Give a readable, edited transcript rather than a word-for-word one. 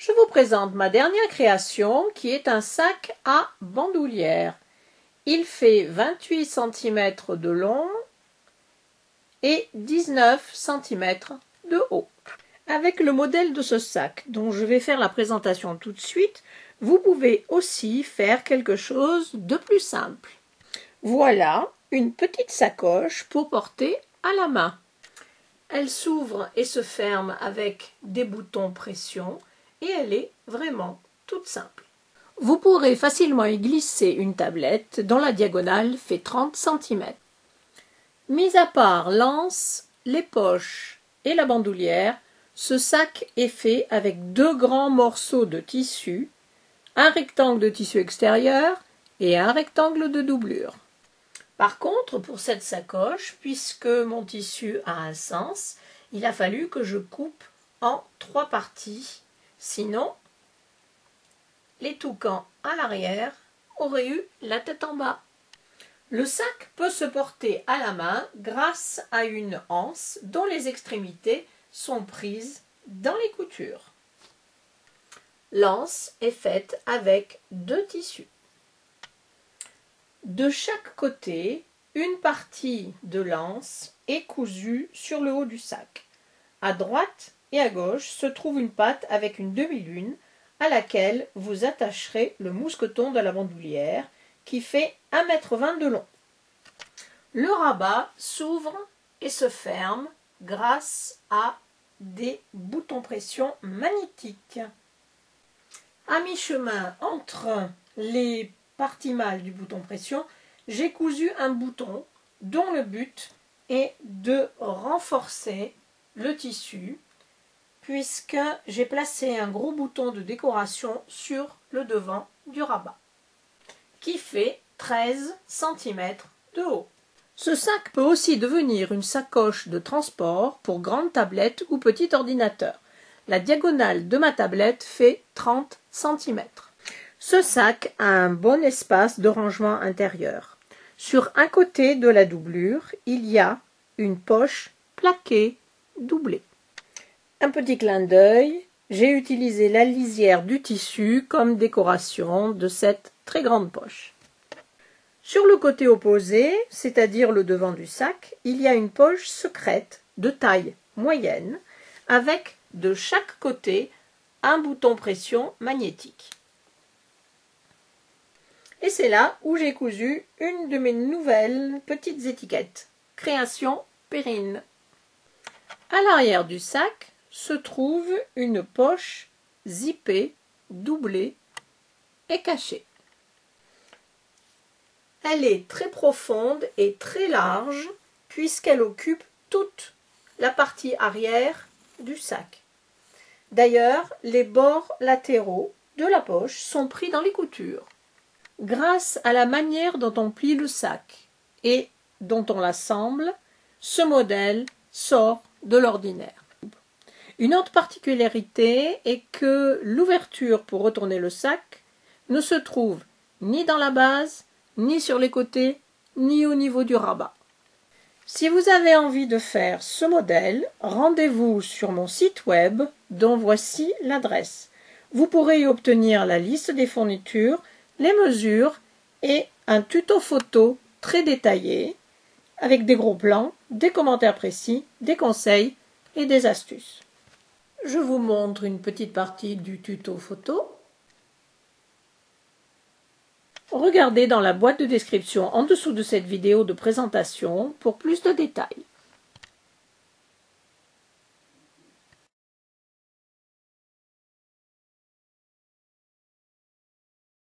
Je vous présente ma dernière création qui est un sac à bandoulière. Il fait 28 cm de long et 19 cm de haut. Avec le modèle de ce sac dont je vais faire la présentation tout de suite, vous pouvez aussi faire quelque chose de plus simple. Voilà une petite sacoche pour porter à la main. Elle s'ouvre et se ferme avec des boutons pression et elle est vraiment toute simple. Vous pourrez facilement y glisser une tablette dont la diagonale fait 30 cm. Mis à part l'anse, les poches et la bandoulière, ce sac est fait avec deux grands morceaux de tissu, un rectangle de tissu extérieur et un rectangle de doublure. Par contre, pour cette sacoche, puisque mon tissu a un sens, il a fallu que je coupe en 3 parties. Sinon, les toucans à l'arrière auraient eu la tête en bas. Le sac peut se porter à la main grâce à une anse dont les extrémités sont prises dans les coutures. L'anse est faite avec 2 tissus. De chaque côté, une partie de l'anse est cousue sur le haut du sac. À droite et à gauche se trouve une patte avec une demi-lune à laquelle vous attacherez le mousqueton de la bandoulière qui fait 1,20 m de long. Le rabat s'ouvre et se ferme grâce à des boutons pression magnétiques. À mi-chemin entre les parties mâles du bouton pression, j'ai cousu un bouton dont le but est de renforcer le tissu puisque j'ai placé un gros bouton de décoration sur le devant du rabat qui fait 13 cm de haut. Ce sac peut aussi devenir une sacoche de transport pour grande tablette ou petit ordinateur. La diagonale de ma tablette fait 30 cm. Ce sac a un bon espace de rangement intérieur. Sur un côté de la doublure, il y a une poche plaquée doublée. Un petit clin d'œil, j'ai utilisé la lisière du tissu comme décoration de cette très grande poche. Sur le côté opposé, c'est-à-dire le devant du sac, il y a une poche secrète de taille moyenne avec de chaque côté un bouton pression magnétique. Et c'est là où j'ai cousu une de mes nouvelles petites étiquettes. Création Perrine. À l'arrière du sac se trouve une poche zippée, doublée et cachée. Elle est très profonde et très large puisqu'elle occupe toute la partie arrière du sac. D'ailleurs, les bords latéraux de la poche sont pris dans les coutures. Grâce à la manière dont on plie le sac et dont on l'assemble, ce modèle sort de l'ordinaire. Une autre particularité est que l'ouverture pour retourner le sac ne se trouve ni dans la base, ni sur les côtés, ni au niveau du rabat. Si vous avez envie de faire ce modèle, rendez-vous sur mon site web dont voici l'adresse. Vous pourrez y obtenir la liste des fournitures, les mesures et un tuto photo très détaillé avec des gros plans, des commentaires précis, des conseils et des astuces. Je vous montre une petite partie du tuto photo. Regardez dans la boîte de description en dessous de cette vidéo de présentation pour plus de détails.